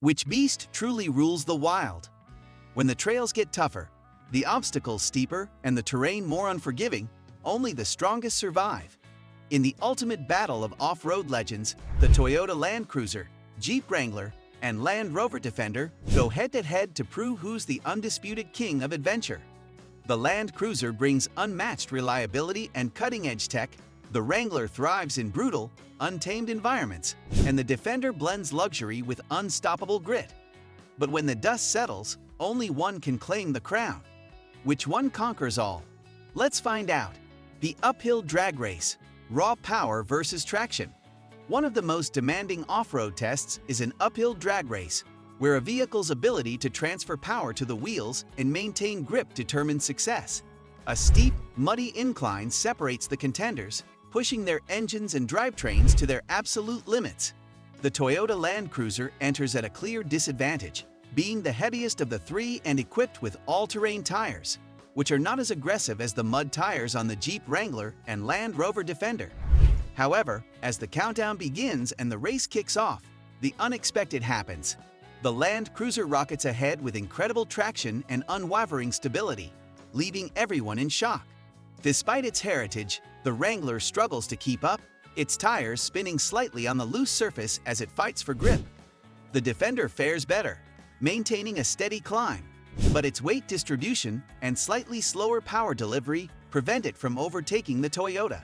Which beast truly rules the wild? When the trails get tougher, the obstacles steeper, and the terrain more unforgiving, only the strongest survive. In the ultimate battle of off-road legends, the Toyota Land Cruiser, Jeep Wrangler, and Land Rover Defender go head-to-head to prove who's the undisputed king of adventure. The Land Cruiser brings unmatched reliability and cutting-edge tech, the Wrangler thrives in brutal, untamed environments, and the Defender blends luxury with unstoppable grit. But when the dust settles, only one can claim the crown. Which one conquers all? Let's find out. The uphill drag race, raw power versus traction. One of the most demanding off-road tests is an uphill drag race, where a vehicle's ability to transfer power to the wheels and maintain grip determines success. A steep, muddy incline separates the contenders, pushing their engines and drivetrains to their absolute limits. The Toyota Land Cruiser enters at a clear disadvantage, being the heaviest of the three and equipped with all-terrain tires, which are not as aggressive as the mud tires on the Jeep Wrangler and Land Rover Defender. However, as the countdown begins and the race kicks off, the unexpected happens. The Land Cruiser rockets ahead with incredible traction and unwavering stability, leaving everyone in shock. Despite its heritage, the Wrangler struggles to keep up, its tires spinning slightly on the loose surface as it fights for grip. The Defender fares better, maintaining a steady climb, but its weight distribution and slightly slower power delivery prevent it from overtaking the Toyota.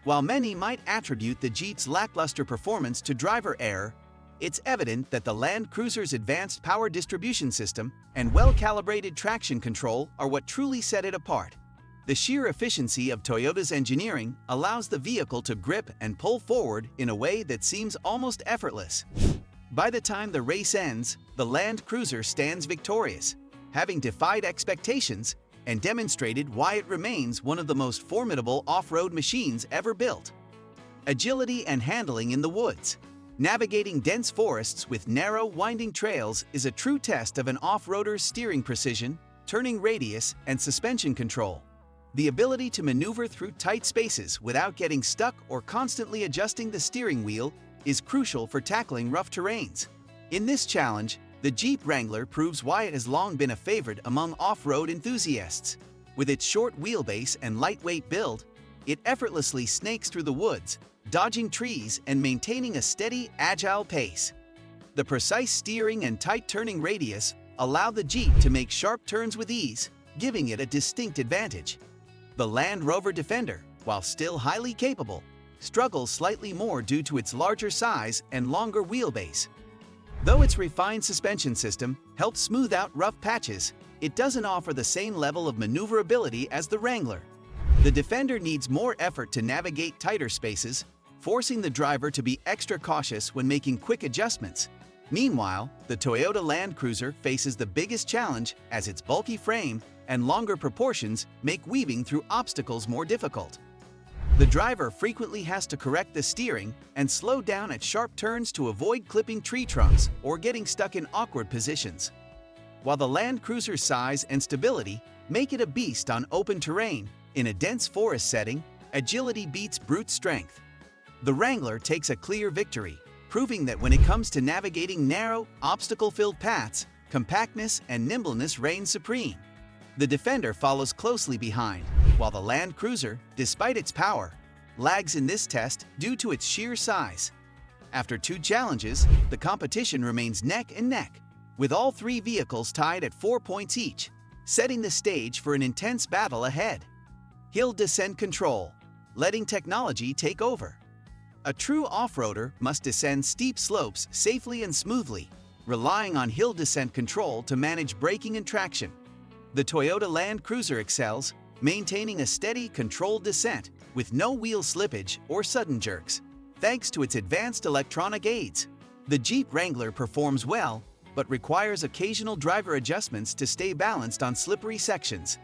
While many might attribute the Jeep's lackluster performance to driver error, it's evident that the Land Cruiser's advanced power distribution system and well-calibrated traction control are what truly set it apart. The sheer efficiency of Toyota's engineering allows the vehicle to grip and pull forward in a way that seems almost effortless. By the time the race ends, the Land Cruiser stands victorious, having defied expectations and demonstrated why it remains one of the most formidable off-road machines ever built. Agility and handling in the woods. Navigating dense forests with narrow, winding trails is a true test of an off-roader's steering precision, turning radius, and suspension control. The ability to maneuver through tight spaces without getting stuck or constantly adjusting the steering wheel is crucial for tackling rough terrains. In this challenge, the Jeep Wrangler proves why it has long been a favorite among off-road enthusiasts. With its short wheelbase and lightweight build, it effortlessly snakes through the woods, dodging trees and maintaining a steady, agile pace. The precise steering and tight turning radius allow the Jeep to make sharp turns with ease, giving it a distinct advantage. The Land Rover Defender, while still highly capable, struggles slightly more due to its larger size and longer wheelbase. Though its refined suspension system helps smooth out rough patches, it doesn't offer the same level of maneuverability as the Wrangler. The Defender needs more effort to navigate tighter spaces, forcing the driver to be extra cautious when making quick adjustments. Meanwhile, the Toyota Land Cruiser faces the biggest challenge as its bulky frame and longer proportions make weaving through obstacles more difficult. The driver frequently has to correct the steering and slow down at sharp turns to avoid clipping tree trunks or getting stuck in awkward positions. While the Land Cruiser's size and stability make it a beast on open terrain, in a dense forest setting, agility beats brute strength. The Wrangler takes a clear victory, proving that when it comes to navigating narrow, obstacle-filled paths, compactness and nimbleness reign supreme. The Defender follows closely behind, while the Land Cruiser, despite its power, lags in this test due to its sheer size. After two challenges, the competition remains neck and neck, with all three vehicles tied at 4 points each, setting the stage for an intense battle ahead. Hill descent control, letting technology take over. A true off-roader must descend steep slopes safely and smoothly, relying on hill descent control to manage braking and traction. The Toyota Land Cruiser excels, maintaining a steady, controlled descent with no wheel slippage or sudden jerks, thanks to its advanced electronic aids. The Jeep Wrangler performs well, but requires occasional driver adjustments to stay balanced on slippery sections.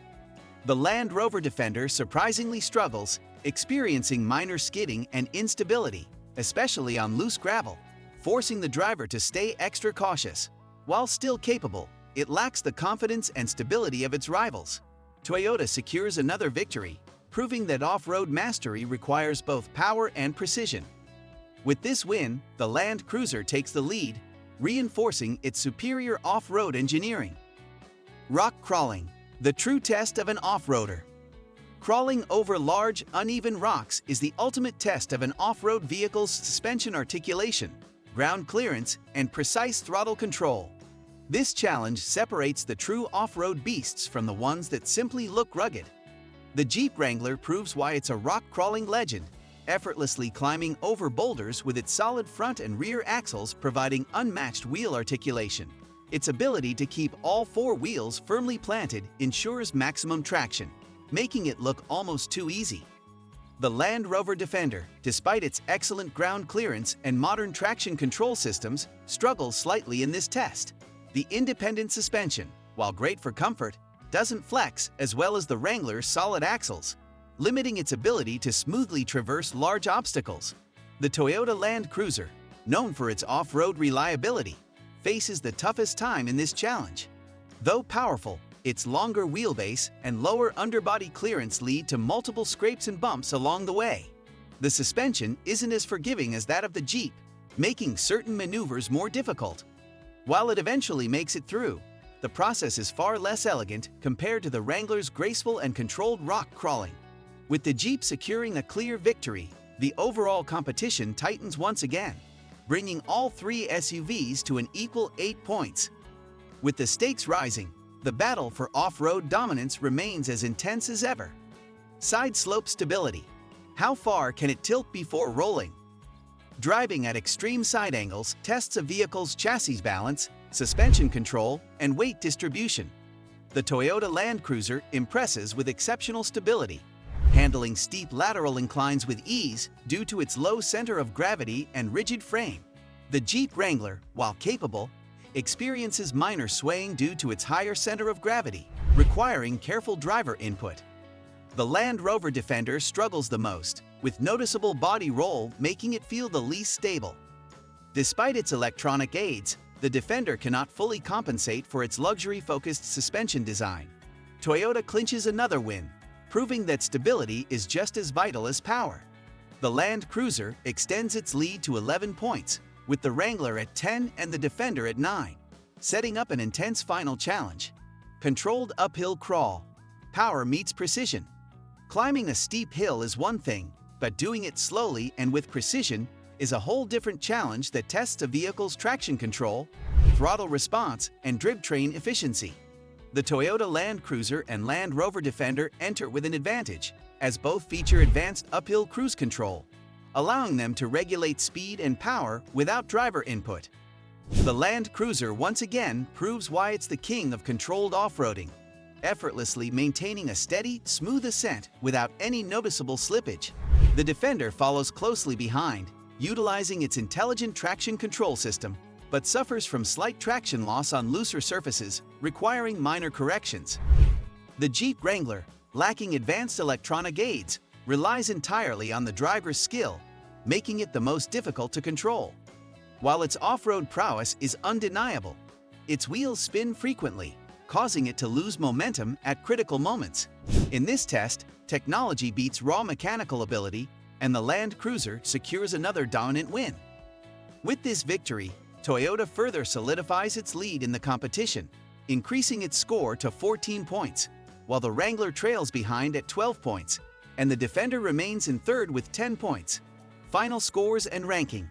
The Land Rover Defender surprisingly struggles, experiencing minor skidding and instability, especially on loose gravel, forcing the driver to stay extra cautious. While still capable, it lacks the confidence and stability of its rivals. Toyota secures another victory, proving that off-road mastery requires both power and precision. With this win, the Land Cruiser takes the lead, reinforcing its superior off-road engineering. Rock crawling, the true test of an off-roader. Crawling over large, uneven rocks is the ultimate test of an off-road vehicle's suspension articulation, ground clearance, and precise throttle control. This challenge separates the true off-road beasts from the ones that simply look rugged. The Jeep Wrangler proves why it's a rock-crawling legend, effortlessly climbing over boulders with its solid front and rear axles providing unmatched wheel articulation. Its ability to keep all four wheels firmly planted ensures maximum traction, making it look almost too easy. The Land Rover Defender, despite its excellent ground clearance and modern traction control systems, struggles slightly in this test. The independent suspension, while great for comfort, doesn't flex as well as the Wrangler's solid axles, limiting its ability to smoothly traverse large obstacles. The Toyota Land Cruiser, known for its off-road reliability, faces the toughest time in this challenge. Though powerful, its longer wheelbase and lower underbody clearance lead to multiple scrapes and bumps along the way. The suspension isn't as forgiving as that of the Jeep, making certain maneuvers more difficult. While it eventually makes it through, the process is far less elegant compared to the Wrangler's graceful and controlled rock crawling. With the Jeep securing a clear victory, the overall competition tightens once again, bringing all three SUVs to an equal 8 points. With the stakes rising, the battle for off-road dominance remains as intense as ever. Side slope stability. How far can it tilt before rolling? Driving at extreme side angles tests a vehicle's chassis balance, suspension control, and weight distribution. The Toyota Land Cruiser impresses with exceptional stability, handling steep lateral inclines with ease due to its low center of gravity and rigid frame. The Jeep Wrangler, while capable, experiences minor swaying due to its higher center of gravity, requiring careful driver input. The Land Rover Defender struggles the most, with noticeable body roll making it feel the least stable. Despite its electronic aids, the Defender cannot fully compensate for its luxury-focused suspension design. Toyota clinches another win, proving that stability is just as vital as power. The Land Cruiser extends its lead to 11 points, with the Wrangler at 10 and the Defender at 9, setting up an intense final challenge. Controlled uphill crawl. Power meets precision. Climbing a steep hill is one thing, but doing it slowly and with precision is a whole different challenge that tests a vehicle's traction control, throttle response, and drivetrain efficiency. The Toyota Land Cruiser and Land Rover Defender enter with an advantage, as both feature advanced uphill cruise control, allowing them to regulate speed and power without driver input. The Land Cruiser once again proves why it's the king of controlled off-roading, effortlessly maintaining a steady, smooth ascent without any noticeable slippage. The Defender follows closely behind, utilizing its intelligent traction control system, but suffers from slight traction loss on looser surfaces, requiring minor corrections. The Jeep Wrangler, lacking advanced electronic aids, relies entirely on the driver's skill, making it the most difficult to control. While its off-road prowess is undeniable, its wheels spin frequently, causing it to lose momentum at critical moments. In this test, technology beats raw mechanical ability, and the Land Cruiser secures another dominant win. With this victory, Toyota further solidifies its lead in the competition, increasing its score to 14 points, while the Wrangler trails behind at 12 points, and the Defender remains in third with 10 points. Final scores and ranking.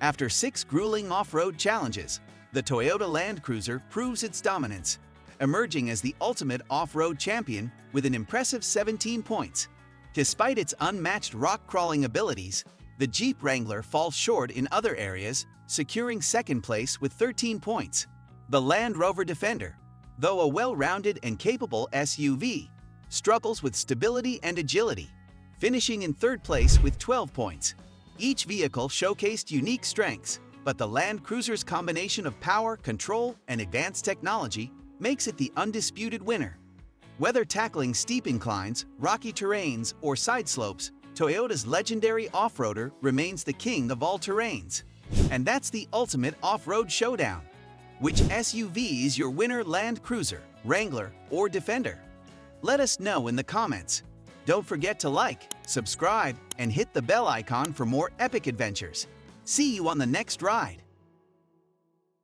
After 6 grueling off-road challenges, the Toyota Land Cruiser proves its dominance, emerging as the ultimate off-road champion with an impressive 17 points. Despite its unmatched rock-crawling abilities, the Jeep Wrangler falls short in other areas, securing second place with 13 points. The Land Rover Defender, though a well-rounded and capable SUV, struggles with stability and agility, finishing in third place with 12 points. Each vehicle showcased unique strengths, but the Land Cruiser's combination of power, control, and advanced technology makes it the undisputed winner. Whether tackling steep inclines, rocky terrains, or side slopes, Toyota's legendary off-roader remains the king of all terrains. And that's the ultimate off-road showdown. Which SUV is your winner, Land Cruiser, Wrangler, or Defender? Let us know in the comments. Don't forget to like, subscribe, and hit the bell icon for more epic adventures. See you on the next ride.